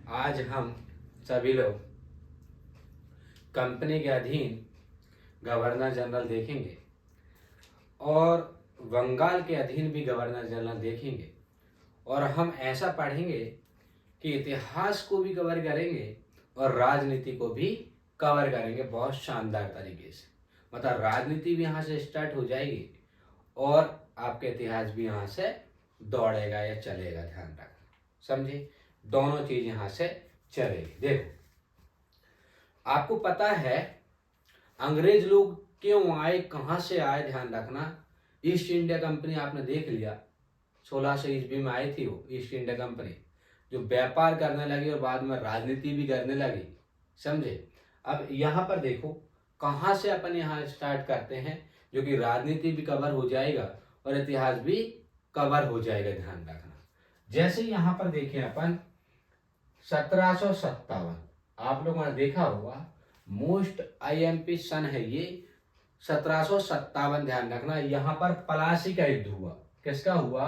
आज हम सभी लोग कंपनी के अधीन गवर्नर जनरल देखेंगे और बंगाल के अधीन भी गवर्नर जनरल देखेंगे और हम ऐसा पढ़ेंगे कि इतिहास को भी कवर करेंगे और राजनीति को भी कवर करेंगे बहुत शानदार तरीके से। मतलब राजनीति भी यहाँ से स्टार्ट हो जाएगी और आपके इतिहास भी यहाँ से दौड़ेगा या चलेगा, ध्यान रखना, समझे। दोनों चीज यहाँ से चलेगी। देखो, आपको पता है अंग्रेज लोग क्यों आए, कहाँ से आए, ध्यान रखना। ईस्ट इंडिया कंपनी आपने देख लिया, 1600 ईस्वी में आई थी वो ईस्ट इंडिया कंपनी, जो व्यापार करने लगी और बाद में राजनीति भी करने लगी, समझे। अब यहाँ पर देखो कहाँ से अपन यहाँ स्टार्ट करते हैं, जो कि राजनीति भी कवर हो जाएगा और इतिहास भी कवर हो जाएगा, ध्यान रखना। जैसे यहाँ पर देखें अपन 1757, आप लोगों ने देखा होगा मोस्ट आईएमपी सन है ये 1757, ध्यान रखना। यहाँ पर पलासी का युद्ध हुआ। किसका हुआ?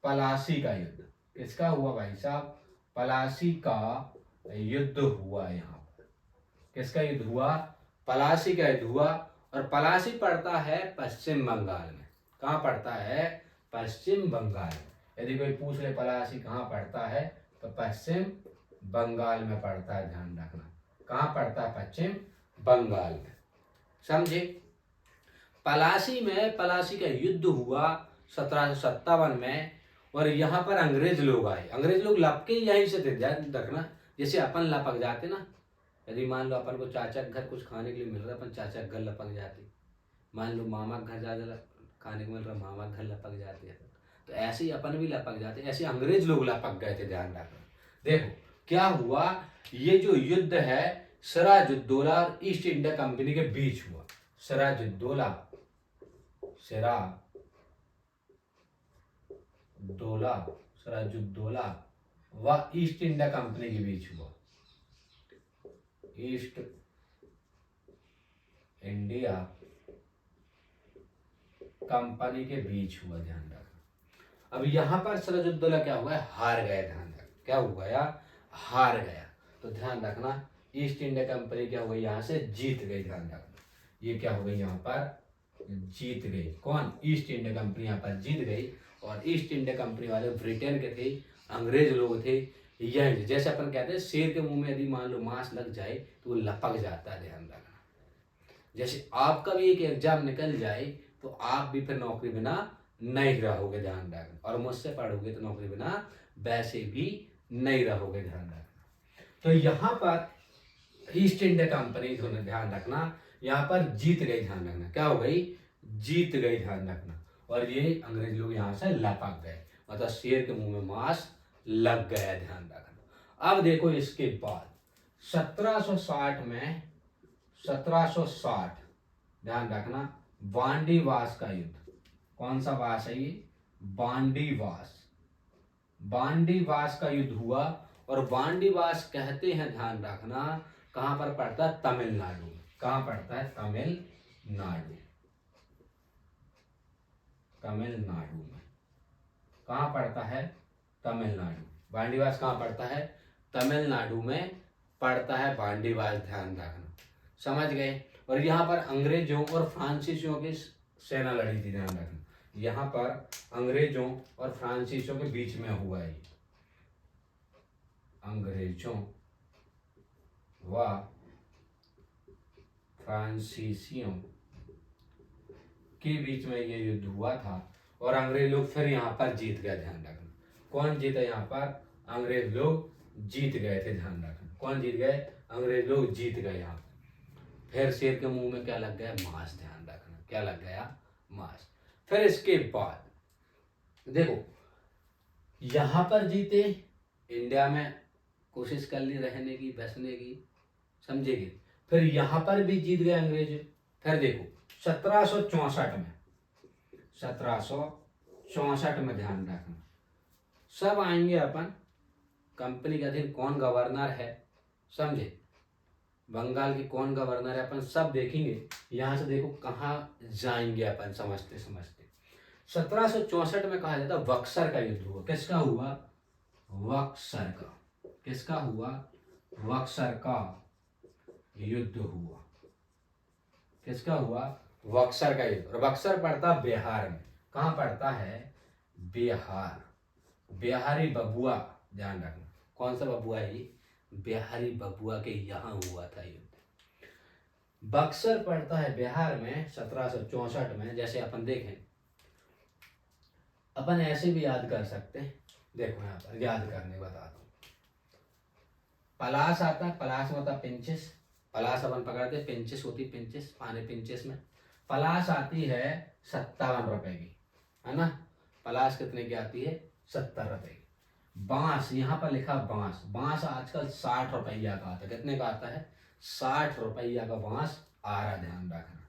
पलासी का युद्ध। किसका हुआ भाई साहब? पलासी का युद्ध हुआ। यहाँ पर किसका युद्ध हुआ? पलासी का युद्ध हुआ। और पलासी पड़ता है पश्चिम बंगाल में। कहाँ पड़ता है? पश्चिम बंगाल में। यदि कोई पूछ ले पलासी कहाँ पड़ता है, तो पश्चिम बंगाल में पड़ता है, ध्यान रखना। कहाँ पड़ता है? पश्चिम बंगाल में, समझे। पलासी का युद्ध हुआ 1757 में और यहाँ पर अंग्रेज लोग आए। अंग्रेज लोग लपके यहीं से थे, ध्यान रखना। जैसे अपन लपक जाते ना, यदि मान लो अपन को चाचा के घर कुछ खाने के लिए मिल रहा है, अपन चाचा के घर लपक जाते। मान लो मामा के घर ज्यादा खाने को मिल रहा, मामा के घर लपक जाते हैं, तो ऐसे ही अपन भी लपक जाते। ऐसे अंग्रेज लोग लपक गए थे, ध्यान रखना। देखो क्या हुआ, ये जो युद्ध है सिराजुद्दौला और ईस्ट इंडिया कंपनी के बीच हुआ। सिराजुद्दौला व ईस्ट इंडिया कंपनी के बीच हुआ। ईस्ट इंडिया कंपनी के बीच हुआ, ध्यान रखना। अब यहाँ पर सिराजुद्दौला क्या हुआ? हार गया, ध्यान रखना। क्या हुआ यार? हार गया। तो ध्यान रखना, ईस्ट इंडिया कंपनी क्या हो गई? यहाँ से जीत गई, ध्यान रखना। ये क्या हो गई? यहाँ पर जीत गई। कौन? ईस्ट इंडिया कंपनी यहाँ पर जीत गई। और ईस्ट इंडिया कंपनी वाले ब्रिटेन के थे, अंग्रेज लोग थे। यह जैसे अपन कहते हैं शेर के मुंह में यदि मान लो मांस लग जाए तो वो लपक जाता है, ध्यान रखना। जैसे आपका भी एक एग्जाम निकल जाए तो आप भी फिर नौकरी बिना नहीं रहोगे, ध्यान रखना। और मुझसे पढ़ोगे तो नौकरी बिना वैसे भी नहीं रहोगे, ध्यान रखना। तो यहाँ पर ईस्ट इंडिया कंपनी, ध्यान रखना, यहाँ पर जीत गई, ध्यान रखना। क्या हो गई? जीत गई, ध्यान रखना। और ये अंग्रेज लोग यहाँ से लपक गए, मतलब शेर के मुंह में मांस लग गया, ध्यान रखना। अब देखो इसके बाद 1760, ध्यान रखना, बांडीवास का युद्ध। कौन सा वास है ये? बांडीवास का युद्ध हुआ। और बांडीवास कहते हैं, ध्यान रखना, कहां पर पड़ता है? तमिलनाडु में। कहां पड़ता है? तमिलनाडु में। कहां पड़ता है? तमिलनाडु। बांडीवास कहां पड़ता है? तमिलनाडु में पड़ता है बांडीवास, ध्यान रखना, समझ गए। और यहाँ पर अंग्रेजों और फ्रांसीसियों की सेना लड़ी थी, ध्यान रखना। यहाँ पर अंग्रेजों और फ्रांसीसियों के बीच में हुआ है। अंग्रेजों व फ्रांसीसियों के बीच में ये युद्ध हुआ था और अंग्रेज लोग फिर यहाँ पर जीत गए, ध्यान रखना। कौन जीता यहाँ पर? अंग्रेज लोग जीत गए थे, ध्यान रखना। कौन जीत गए? अंग्रेज लोग जीत गए। यहाँ पर फिर शेर के मुंह में क्या लग गया? मांस, ध्यान रखना। क्या लग गया? मांस। फिर इसके बाद देखो यहाँ पर जीते, इंडिया में कोशिश कर ली रहने की, बसने की, समझेगी। फिर यहाँ पर भी जीत गए अंग्रेज। फिर देखो 1764 में ध्यान रखना, सब आएंगे अपन कंपनी के अधीन कौन गवर्नर है, समझे। बंगाल की कौन गवर्नर है अपन सब देखेंगे। यहाँ से देखो कहाँ जाएंगे अपन, समझते समझते। 1764 में कहा जाता है बक्सर का युद्ध हुआ। किसका हुआ? बक्सर का। किसका हुआ? बक्सर का युद्ध हुआ। किसका हुआ? बक्सर का युद्ध। और बक्सर पड़ता बिहार में। कहाँ पड़ता है? बिहार। बिहारी बबुआ, ध्यान रखना। कौन सा बबुआ है ये? बिहारी बबुआ के यहाँ हुआ था युद्ध। बक्सर पड़ता है बिहार में 1764 में। जैसे अपन देखें, अपन ऐसे भी याद कर सकते हैं। देखो यहाँ पर याद करने बताता हूँ। पलास आता है, पलास में होता पिंचिस। पलास अपन पकड़ते, पिंचिस होती, पिंचिस पाने पिंचिस में। पलास आती है 57 रुपए की, है ना। पलास कितने की आती है? 70 रुपए की। बांस, यहाँ पर लिखा बांस। बांस आजकल 60 रुपया का आता है। कितने का आता है? 60 रुपया का बांस आ रहा, ध्यान रखना,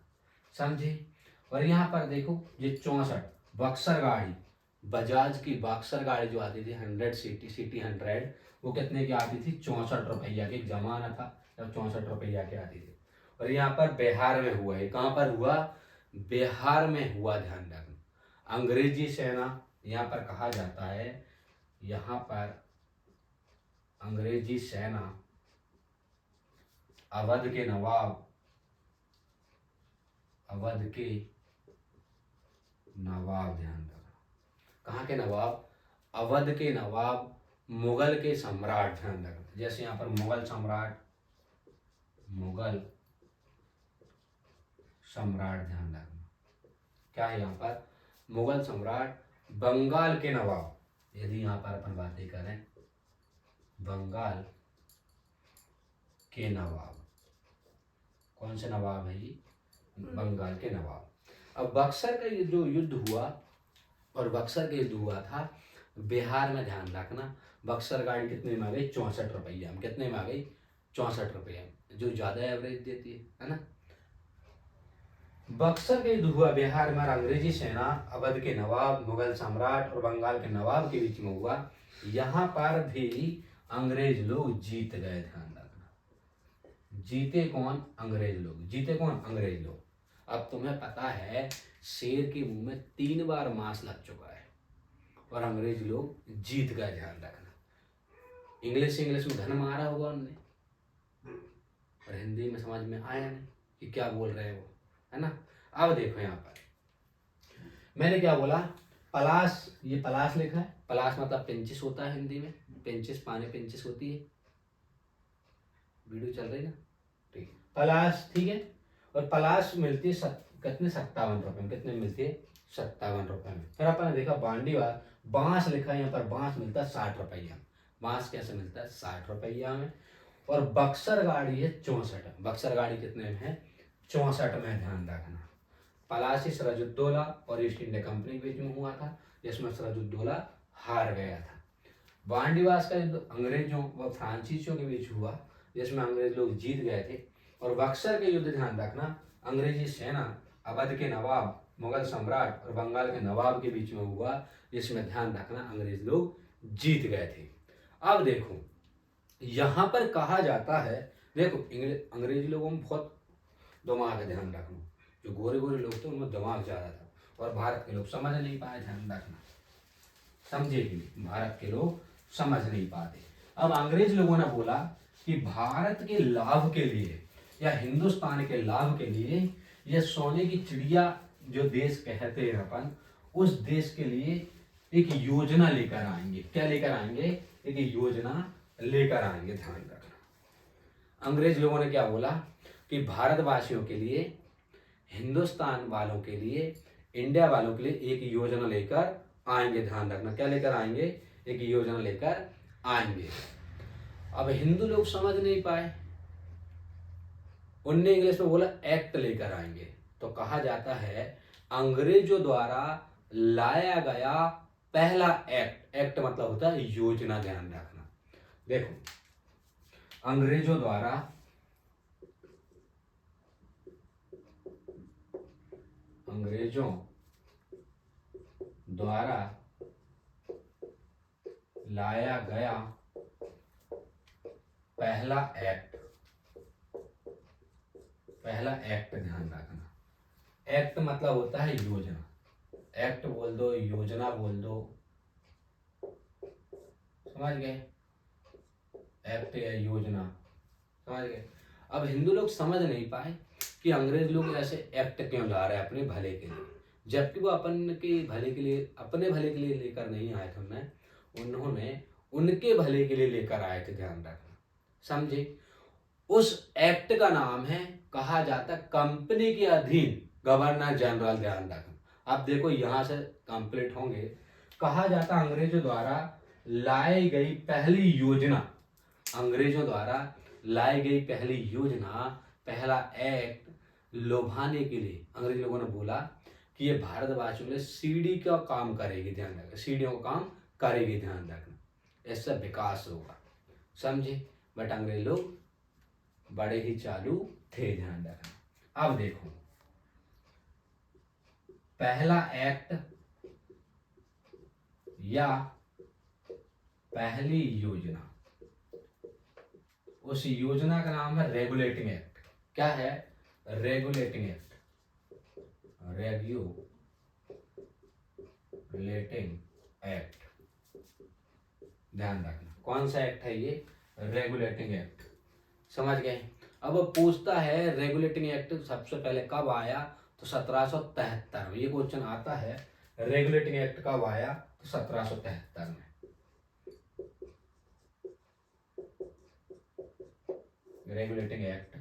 समझे। और यहाँ पर देखो ये 64 बक्सर गाड़ी, बजाज की बक्सर गाड़ी जो आती थी 100 सीटी, सिटी 100, वो कितने की आती थी? 64 रुपया की। एक जमाना था जब 64 रुपया की आती थी। और यहाँ पर बिहार में हुआ है। कहाँ पर हुआ? बिहार में हुआ, ध्यान रखना। अंग्रेजी सेना, यहाँ पर कहा जाता है, यहाँ पर अंग्रेजी सेना अवध के नवाब, अवध के नवाब, ध्यान रखना। कहाँ के नवाब? अवध के नवाब, मुगल के सम्राट, ध्यान रखना। जैसे यहाँ पर मुगल सम्राट, मुगल सम्राट, ध्यान रखना। क्या है यहाँ पर? मुगल सम्राट। बंगाल के नवाब, यदि यहाँ पर अपन बातें करें, बंगाल के नवाब। कौन से नवाब है ये? बंगाल के नवाब। अब बक्सर का ये जो युद्ध हुआ, और बक्सर का युद्ध हुआ था बिहार में, ध्यान रखना। बक्सर गाड़ी कितने में आ गई? 64 रुपया में। कितने में आ गई? 64 रुपया में, जो ज्यादा एवरेज देती है ना। बक्सर का युद्ध हुआ बिहार में। अंग्रेजी सेना अवध के नवाब, मुगल सम्राट और बंगाल के नवाब के बीच में हुआ। यहाँ पर भी अंग्रेज लोग जीत गए, ध्यान रखना। जीते कौन? अंग्रेज लोग। जीते कौन? अंग्रेज लोग। अब तुम्हें पता है शेर के मुंह में 3 बार मांस लग चुका है और अंग्रेज लोग जीत गए, ध्यान रखना। इंग्लिश में धन मारा होगा उनने, और हिंदी में समझ में आया नहीं कि क्या बोल रहे हैं वो, है ना। अब देखो यहाँ पर मैंने क्या बोला? पलास, ये पलास लिखा है। पलास मतलब पेंचिस होता है हिंदी में। पेंचिस पाने पेंचिस होती है। वीडियो चल रही ना, ठीक है। पलास, ठीक है। और पलास मिलती है कितने? 57 रुपए में। कितने मिलती है? 57 रुपए में। फिर अपन ने देखा बांडीवाल, बांस लिखा है यहाँ पर। बांस मिलता है 60 रुपया। बांस कैसे मिलता है? 60 रुपया में। और बक्सर गाड़ी है 64। बक्सर गाड़ी कितने में है? 64 में, ध्यान रखना। पलासी सिराजुद्दौला और ईस्ट इंडिया कंपनी के बीच में हुआ था, जिसमें सिराजुद्दौला हार गया था। बांडीवास का युद्ध अंग्रेजों व फ्रांसीसियों के बीच हुआ, जिसमें अंग्रेज लोग जीत गए थे। और बक्सर के युद्ध, ध्यान रखना, अंग्रेजी सेना अवध के नवाब, मुगल सम्राट और बंगाल के नवाब के बीच में हुआ, जिसमें ध्यान रखना अंग्रेज लोग जीत गए थे। अब देखो यहाँ पर कहा जाता है, देखो अंग्रेजी लोगों में बहुत दिमाग है, ध्यान रखना। जो गोरे गोरे लोग थे उनमें दिमाग ज्यादा था, और भारत के लोग समझ नहीं पाए, ध्यान रखना, समझे कि नहीं। भारत के लोग समझ नहीं पाते। अब अंग्रेज लोगों ने बोला कि भारत के लाभ के लिए या हिंदुस्तान के लाभ के लिए, यह सोने की चिड़िया जो देश कहते हैं अपन, उस देश के लिए एक योजना लेकर आएंगे। क्या लेकर आएंगे? एक योजना लेकर आएंगे, ध्यान रखना। अंग्रेज लोगों ने क्या बोला कि भारतवासियों के लिए, हिंदुस्तान वालों के लिए, इंडिया वालों के लिए एक योजना लेकर आएंगे, ध्यान रखना। क्या लेकर आएंगे? एक योजना लेकर आएंगे। अब हिंदू लोग समझ नहीं पाए, उनने इंग्लिश में बोला एक्ट लेकर आएंगे। तो कहा जाता है अंग्रेजों द्वारा लाया गया पहला एक्ट। एक्ट मतलब होता है योजना, ध्यान रखना। देखो अंग्रेजों द्वारा लाया गया पहला एक्ट, ध्यान रखना। एक्ट मतलब होता है योजना। एक्ट बोल दो, योजना बोल दो, समझ गए। एक्ट या योजना, समझ गए। अब हिंदू लोग समझ नहीं पाए कि अंग्रेज लोग ऐसे एक्ट क्यों ला रहे हैं अपने भले के लिए, जबकि वो अपन के भले के लिए, अपने भले के लिए लेकर नहीं आए थे। उन्होंने उनके भले के लिए लेकर आए थे, ध्यान रखना, समझे। उस एक्ट का नाम है, कहा जाता कंपनी के अधीन गवर्नर जनरल, ध्यान रखना। अब देखो यहां से कंप्लीट होंगे। कहा जाता अंग्रेजों द्वारा लाई गई पहली योजना, अंग्रेजों द्वारा लाई गई पहली योजना, पहला एक्ट लुभाने के लिए अंग्रेज लोगों ने बोला कि ये भारतवासियों में सीडी का काम करेगी, ध्यान रखना, सीढ़ियों का काम करेगी, ध्यान रखना, इससे विकास होगा, समझे। बट अंग्रेज लोग बड़े ही चालू थे, ध्यान रखना। अब देखो पहला एक्ट या पहली योजना, उस योजना का नाम है रेगुलेटिंग एक्ट। क्या है? रेगुलेटिंग एक्ट, रेगुलेटिंग एक्ट, ध्यान रखना। कौन सा एक्ट है ये? रेगुलेटिंग एक्ट, समझ गए। अब वो पूछता है रेगुलेटिंग एक्ट सबसे पहले कब आया, तो 1773 में। ये क्वेश्चन आता है, रेगुलेटिंग एक्ट कब आया, तो 1773 में। रेगुलेटिंग एक्ट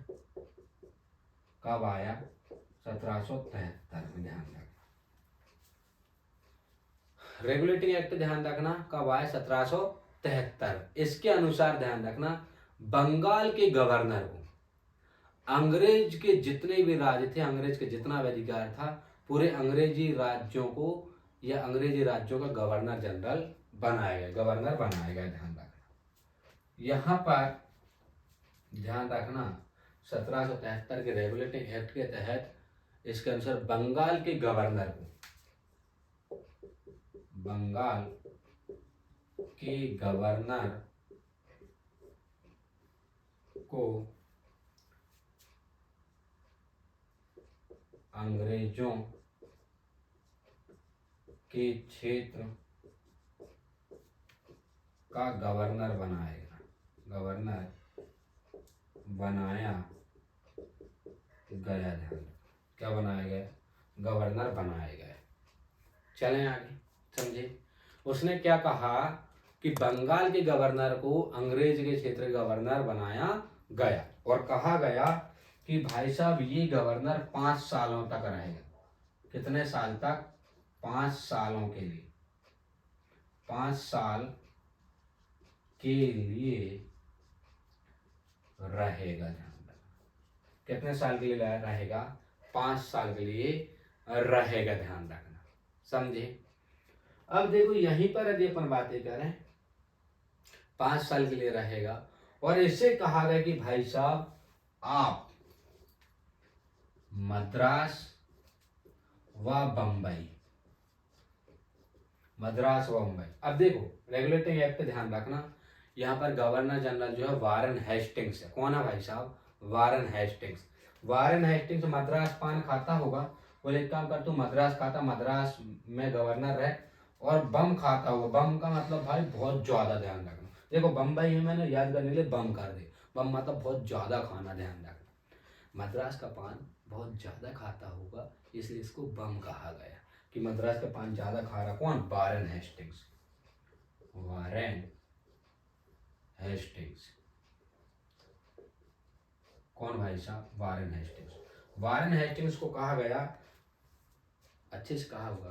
कब आया? 1773 में, ध्यान रखना। रेगुलेटिंग एक्ट ध्यान रखना कब आया? 1773। इसके अनुसार ध्यान रखना, बंगाल के गवर्नर को अंग्रेज के जितने भी राज्य थे, अंग्रेज के जितना भी अधिकार था, पूरे अंग्रेजी राज्यों को या अंग्रेजी राज्यों का गवर्नर जनरल बनाया गया, गवर्नर बनाया गया, ध्यान रखना। यहाँ पर ध्यान रखना 1773 के रेगुलेटिंग एक्ट के तहत इसके अनुसार बंगाल के गवर्नर को, बंगाल के गवर्नर को अंग्रेजों के क्षेत्र का गवर्नर बनाएगा, गवर्नर बनाया गया, ध्यान। क्या बनाया गया? गवर्नर बनाया गया। चलें आगे, समझे। उसने क्या कहा कि बंगाल के गवर्नर को अंग्रेज के क्षेत्र गवर्नर बनाया गया, और कहा गया कि भाई साहब ये गवर्नर 5 सालों तक रहेगा। कितने साल तक? 5 सालों के लिए, 5 साल के लिए रहेगा, ध्यान रखना। कितने साल के लिए रहेगा? 5 साल के लिए रहेगा, ध्यान रखना, समझे। अब देखो यहीं पर यदि अपन बातें करें, 5 साल के लिए रहेगा, और इससे कहा गया कि भाई साहब आप मद्रास व बंबई, मद्रास व बंबई। अब देखो रेगुलेटिंग एक्ट ध्यान रखना, यहाँ पर गवर्नर जनरल जो है वारन हेस्टिंग्स है। कौन है भाई साहब? Warren Hastings. Warren Hastings Madras पान खाता होगा, बोले एक काम कर तू मद्रास खाता, मद्रास में गवर्नर रहे, और बम खाता होगा। बम का मतलब भाई बहुत ज्यादा, ध्यान रखना। देखो बम्बई में मैंने याद करने के लिए बम कर दे, बम मतलब बहुत ज्यादा खाना, ध्यान रखना। मद्रास का पान बहुत ज्यादा खाता होगा, इसलिए इसको बम कहा गया, कि मद्रास का पान ज्यादा खा रहा। कौन? Warren Hastings, Warren Hastings. कौन भाई साहब? Warren Hastings. वारन हेस्टिंग्स को कहा गया, अच्छे से कहा होगा,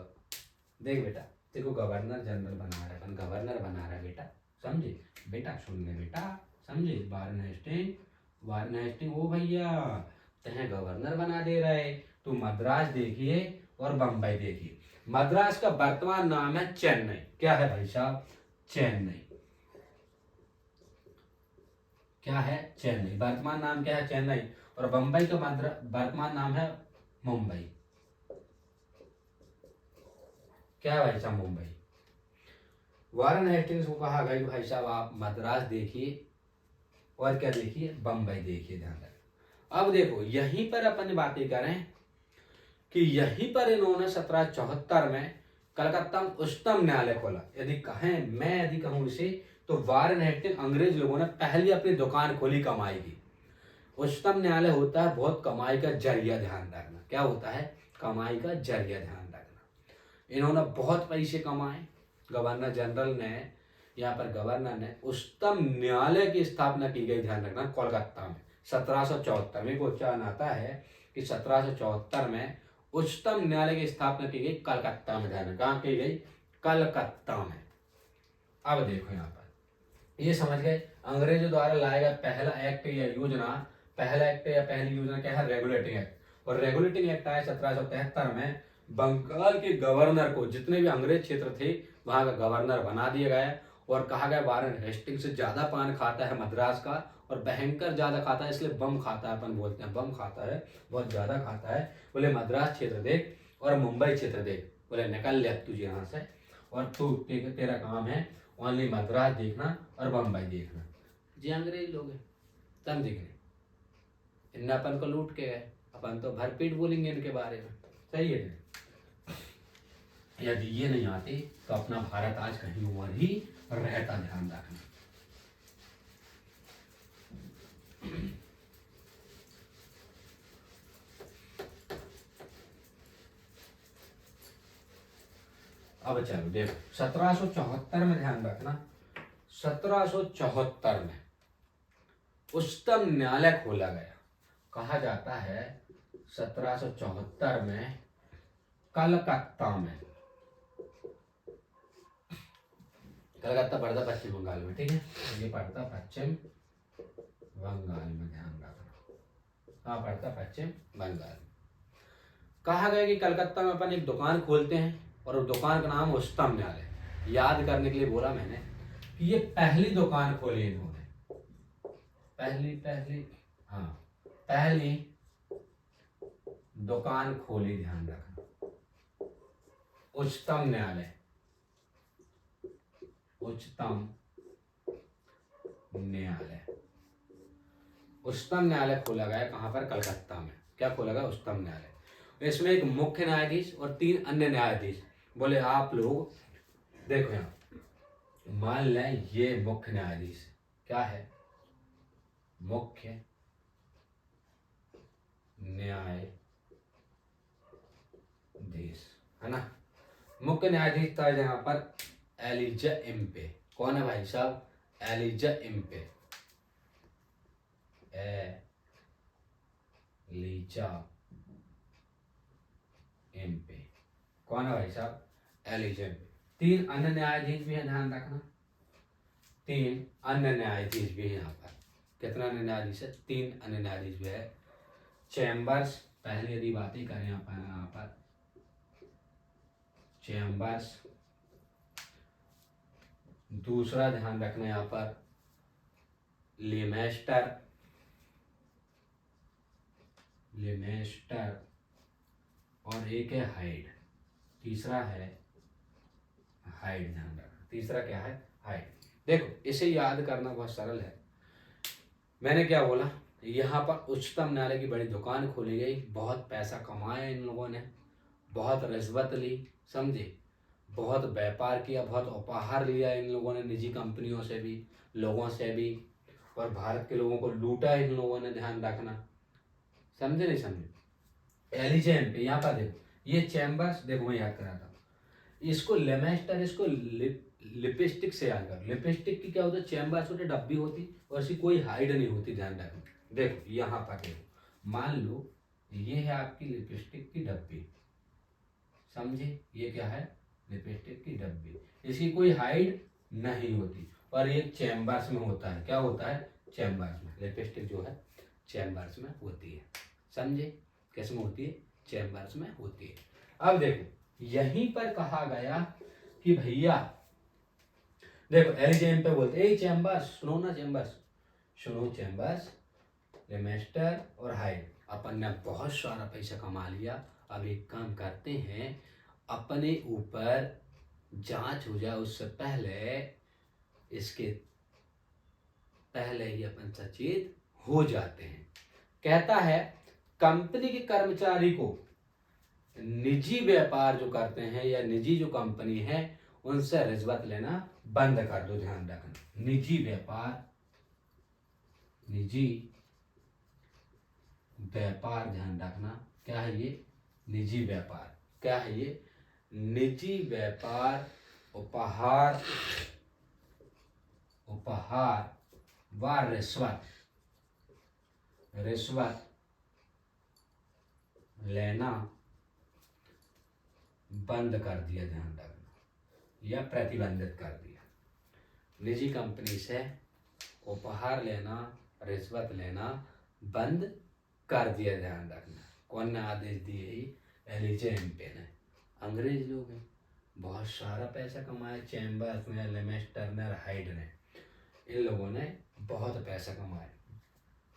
देख बेटा देखो गवर्नर जनरल बना रहा है, गवर्नर बना रहा है बेटा, समझे बेटा, सुन ले बेटा, समझे। वारन हेस्टिंग, वारन हेस्टिंग, ओ भैया तहे गवर्नर बना दे रहा है, तो मद्रास देखिए और बंबई देखिए। मद्रास का वर्तमान नाम है चेन्नई। क्या है भाई साहब? चेन्नई। क्या है? चेन्नई। वर्तमान नाम क्या है? चेन्नई। और बंबई का वर्तमान नाम है मुंबई। क्या है भाई साहब? मुंबई। वारन हेस्टिंग्स को कहा गया भाई साहब आप मद्रास देखिए और क्या देखिए? बंबई देखिए, ध्यान रखें। अब देखो यहीं पर अपन बातें करें कि यहीं पर इन्होंने 1774 में कलकत्ता में उच्चतम न्यायालय खोला। यदि कहें, मैं यदि कहूं इसे, तो वारेन हेस्टिंग अंग्रेज लोगों ने पहली अपनी दुकान खोली कमाई की। उच्चतम न्यायालय होता है बहुत कमाई का जरिया, ध्यान रखना। क्या होता है? कमाई का जरिया, ध्यान रखना। इन्होंने बहुत पैसे कमाए। गवर्नर जनरल ने, यहाँ पर गवर्नर ने उच्चतम न्यायालय की स्थापना की गई, ध्यान रखना, कोलकाता में 1774 में। को उच्चारण आता है कि 1774 में उच्चतम न्यायालय की स्थापना की गई कलकत्ता में, ध्यान। कहाँ की गई? कलकत्ता में। अब देखो यहाँ पर ये समझ गए अंग्रेजों द्वारा लाया गया पहला एक्ट या योजना, पहला एक्ट या पहली योजना क्या है? Regulating act. और रेगुलेटिंग एक्ट आया 1773 में। बंगाल के गवर्नर को, जितने भी अंग्रेज क्षेत्र थे वहां का गवर्नर बना दिया गया और कहा गया वारेन हेस्टिंग से ज्यादा पान खाता है मद्रास का और भयंकर ज्यादा खाता है, इसलिए बम खाता है, अपन बोलते हैं बम खाता है, बहुत ज्यादा खाता है। बोले मद्रास क्षेत्र देख और मुंबई क्षेत्र देख, बोले निकल ले अब तुझे यहाँ से, और तू तेरा काम है ओनली मद्रास देखना और बम्बई देखना। जी अंग्रेज लोग हैं, तम देखने इनने अपन को लूट के गए, अपन तो भरपीट बोलेंगे इनके बारे में। सही है नहीं? यदि ये नहीं आते तो अपना भारत आज कहीं और ही रहता, ध्यान रखना। अब चलो देखो 1774 में, ध्यान रखना, 1774 में उच्चतम न्यायालय खोला गया। कहा जाता है 1774 में कलकत्ता में, कलकत्ता पड़ता पश्चिम बंगाल में, ठीक है, ये पड़ता पश्चिम बंगाल में, ध्यान रखना। हाँ पड़ता पश्चिम बंगाल। कहा गया कि कलकत्ता में अपन एक दुकान खोलते हैं और उस दुकान का नाम उच्चतम न्यायालय। याद करने के लिए बोला मैंने कि ये पहली दुकान खोली इन्होंने, पहली दुकान खोली, ध्यान रखना। उच्चतम न्यायालय, उच्चतम न्यायालय, उच्चतम न्यायालय खोला गया कहां पर? कलकत्ता में। क्या खोला गया? उच्चतम न्यायालय। इसमें एक मुख्य न्यायाधीश और 3 अन्य न्यायाधीश। बोले आप लोग देखो यहां, मान लें ये मुख्य न्यायाधीश क्या है? मुख्य न्यायाधीश है ना। मुख्य न्यायाधीश था यहाँ पर एलिजा इम्पे। कौन है भाई साहब? Elijah Impey, Elijah Impey. कौन है भाई साहब? Elijah Impey. 3 अन्य न्यायाधीश भी हैं, ध्यान रखना। 3 अन्य न्यायाधीश भी हैं यहाँ पर। कितना अन्य न्यायाधीश है? 3 अन्य न्यायाधीश भी है। चैम्बर्स, पहले यदि बातें करें यहाँ पर चैम्बर्स, दूसरा ध्यान रखना यहाँ पर लेमेस्टर, और एक है हाइड, तीसरा है हाइड, ध्यान रखना। तीसरा क्या है? हाइड। देखो इसे याद करना बहुत सरल है। मैंने क्या बोला? यहाँ पर उच्चतम न्यायालय की बड़ी दुकान खोली गई, बहुत पैसा कमाया इन लोगों ने, बहुत रिश्वत ली, समझे, बहुत व्यापार किया, बहुत उपहार लिया इन लोगों ने, निजी कंपनियों से भी, लोगों से भी, और भारत के लोगों को लूटा इन लोगों ने, ध्यान रखना। समझे नहीं समझे? एलिजेन पे यहाँ पर देखो, ये चैम्बर्स, देखो मैं याद कराता हूँ, इसको लेमेस्टर, इसको लिपस्टिक से याद कर। लिपस्टिक की क्या होता है? चैम्बर्स होते, डब्बी होती, और इसकी कोई हाइड नहीं होती, ध्यान रखना। देखो यहाँ पर देखो, मान लो ये है आपकी लिपस्टिक की डब्बी, समझे, ये क्या है? लिपस्टिक की डब्बी, इसकी कोई हाइड नहीं होती, और ये चैम्बर्स में होता है। क्या होता है? चैम्बर्स में। लिपस्टिक जो है चैम्बर्स में होती है, समझे, कैसे में होती है? चैम्बर्स में होती है। अब देखो यहीं पर कहा गया कि भैया देखो एलिजेन पे बोलते ए चैम्बर्स, सुनो ना चैम्बर्स, सुनो चैम्बर्स, लेमेस्टर और हाइड, अपन ने बहुत सारा पैसा कमा लिया, अब एक काम करते हैं, अपने ऊपर जांच हो जाए उससे पहले, इसके पहले ही अपन सचेत हो जाते हैं। कहता है कंपनी के कर्मचारी को निजी व्यापार जो करते हैं या निजी जो कंपनी है उनसे रिश्वत लेना बंद कर दो। ध्यान रखना, निजी व्यापार, निजी व्यापार, ध्यान रखना क्या है ये, निजी व्यापार। क्या है ये, निजी व्यापार, उपहार, उपहार व रिश्वत, रिश्वत लेना बंद कर दिया। ध्यान रखना, या प्रतिबंधित कर दिया। निजी कंपनी से उपहार लेना, रिश्वत लेना बंद कर दिया। ध्यान रखना, कौन ने आदेश दिए ही, एलिजे एम्पे ने। अंग्रेज लोग हैं, बहुत सारा पैसा कमाया। चैम्बर्स ने, लेमेस टर्नर, हाइड ने, इन लोगों ने बहुत पैसा कमाया।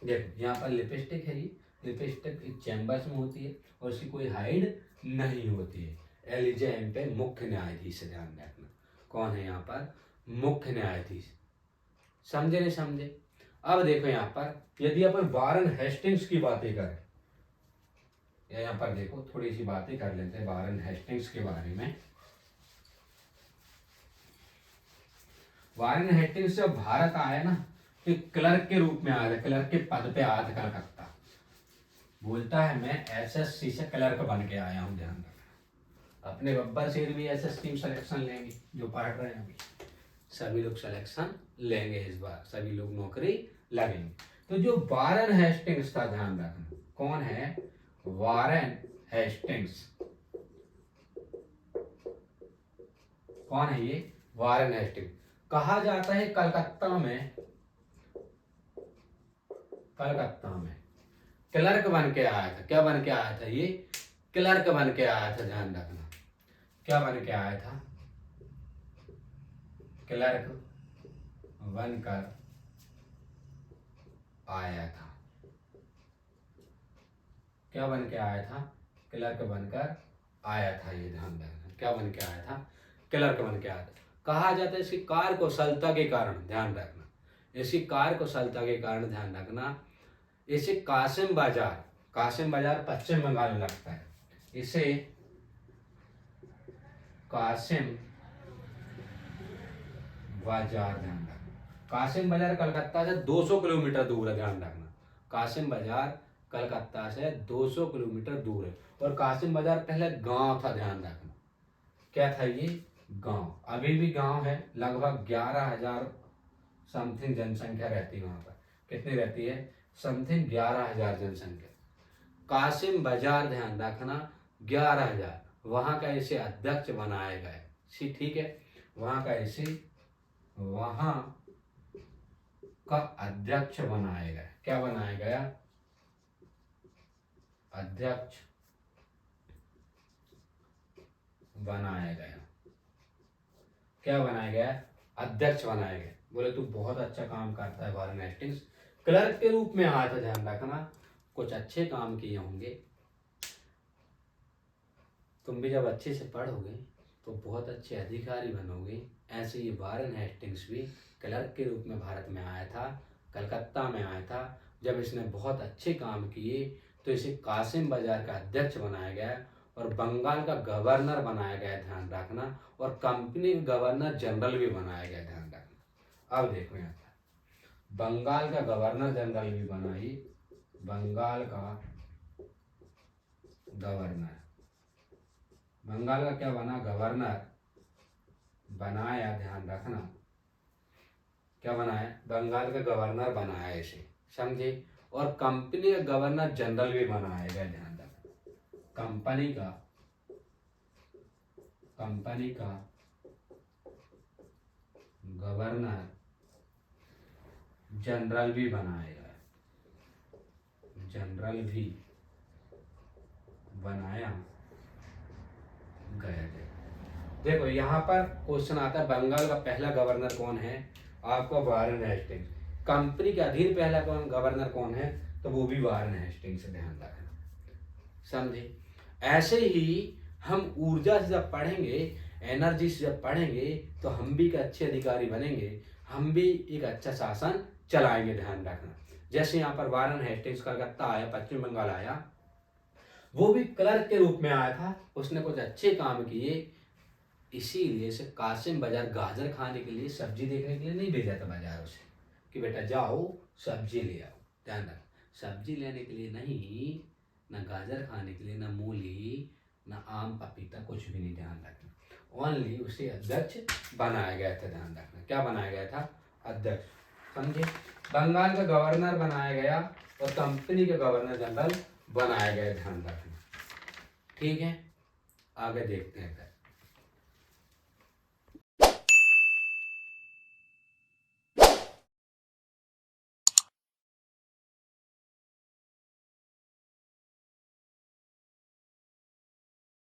देखो यहाँ पर लिपस्टिक है, ये लिपस्टिक चैम्बर्स में होती है और उसकी कोई हाइड नहीं होती है। एलिजे एम्पे मुख्य न्यायाधीश है। ध्यान रखना, कौन है यहाँ पर, मुख्य न्यायाधीश। समझे नहीं समझे? अब देखो यहाँ पर, यदि अपन वारन हेस्टिंग्स की बातें करें, या यहाँ पर देखो थोड़ी सी बातें कर लेते हैं वारन हेस्टिंग्स के बारे में। वारन हेस्टिंग्स जब भारत आया ना, तो क्लर्क के रूप में आया था, क्लर्क के पद पे आया था कलकत्ता। बोलता है मैं एसएससी से क्लर्क बन के आया हूँ। ध्यान रखना, अपने गब्बर शेर भी एसएससी में सिलेक्शन लेंगे, जो पढ़ रहे हैं अभी सभी लोग सिलेक्शन लेंगे इस बार, सभी लोग नौकरी लगेंगे। तो जो वारन हेस्टिंग्स था, ध्यान रखना कौन है, वारन हेस्टिंग्स। कौन है ये, वारन हेस्टिंग्स। कहा जाता है कलकत्ता में, कलकत्ता में क्लर्क बन के आया था। क्या बन के आया था ये, क्लर्क बन के आया था। ध्यान रखना, क्या बन के आया था, क्लर्क बनकर आया था। क्या बन के आया था, क्लर्क बनकर आया था। ये ध्यान रखना, क्या बन के आया था, क्लर्क बन के आया था। कहा जाता है इसकी कार्यकुशलता के कारण, ध्यान रखना, इसकी कार्यकुशलता के कारण, ध्यान रखना, इसे कासिम बाजार, कासिम बाजार पश्चिम बंगाल में लगता है, इसे कासिम बाजार, ध्यान रखना। कासिम बाजार कलकत्ता से 200 किलोमीटर दूर है। ध्यान रखना, कासिम बाजार कलकत्ता से 200 किलोमीटर दूर है। और कासिम बाजार पहले गांव था। ध्यान रखना, क्या था ये, गांव। अभी भी गांव है, लगभग 11,000 समथिंग जनसंख्या रहती है वहां पर। कितनी रहती है, समथिंग 11,000 जनसंख्या। कासिम बाजार, ध्यान रखना 11,000। वहां का इसे अध्यक्ष बनाया गया, ठीक है, वहां का इसे, वहां का अध्यक्ष बनाया गया। क्या बनाया गया, अध्यक्ष बनाया गया। क्या बनाया गया, अध्यक्ष बनाया गया। बोले तू बहुत अच्छा काम करता है वारन हेस्टिंग्स, क्लर्क के रूप में आया था। ध्यान रखना, कुछ अच्छे काम किए होंगे। तुम भी जब अच्छे से पढ़ोगे तो बहुत अच्छे अधिकारी बनोगे। ऐसे ही वारन हेस्टिंग्स भी क्लर्क के रूप में भारत में आया था, कलकत्ता में आया था। जब इसने बहुत अच्छे काम किए तो इसे कासिम बाजार का अध्यक्ष बनाया गया और बंगाल का गवर्नर बनाया गया। ध्यान रखना, और कंपनी गवर्नर जनरल भी बनाया गया। ध्यान रखना। अब देखो यहाँ पर बंगाल का गवर्नर जनरल भी बनाई, बंगाल का गवर्नर, बंगाल का क्या बना, गवर्नर बनाया। ध्यान रखना, क्या बनाया, बंगाल का गवर्नर बनाया इसे, समझे। और कंपनी का गवर्नर जनरल भी बनाया गया। ध्यान रखना, कंपनी का, कंपनी का गवर्नर जनरल भी बनाया गया, जनरल भी बनाया गया। देखो यहाँ पर क्वेश्चन आता है, बंगाल का पहला गवर्नर कौन है, आपका वारन हेस्टिंग्स। कंपनी के अधीन पहला कौन गवर्नर कौन है, तो वो भी वारन हेस्टिंग्स। ध्यान रखना, समझे। ऐसे ही हम ऊर्जा से जब पढ़ेंगे, एनर्जी से जब पढ़ेंगे, तो हम भी एक अच्छे अधिकारी बनेंगे, हम भी एक अच्छा शासन चलाएंगे। ध्यान रखना, जैसे यहाँ पर वारन हेस्टिंग्स कलकत्ता आया, पश्चिम बंगाल आया, वो भी क्लर्क के रूप में आया था। उसने कुछ अच्छे काम किए, इसीलिए से कासिम बाजार गाजर खाने के लिए, सब्जी देखने के लिए नहीं भेजा था बाजारों से कि बेटा जाओ सब्जी ले आओ। ध्यान रख, सब्जी लेने के लिए नहीं, ना गाजर खाने के लिए, ना मूली, ना आम पपीता, कुछ भी नहीं। ध्यान रखना, ओनली उसे अध्यक्ष बनाया गया था। ध्यान रखना, क्या बनाया गया था? अध्यक्ष। समझे? बंगाल का गवर्नर बनाया गया और कंपनी के गवर्नर जनरल बनाया गया। ध्यान रखना, ठीक है। आगे देखते हैं।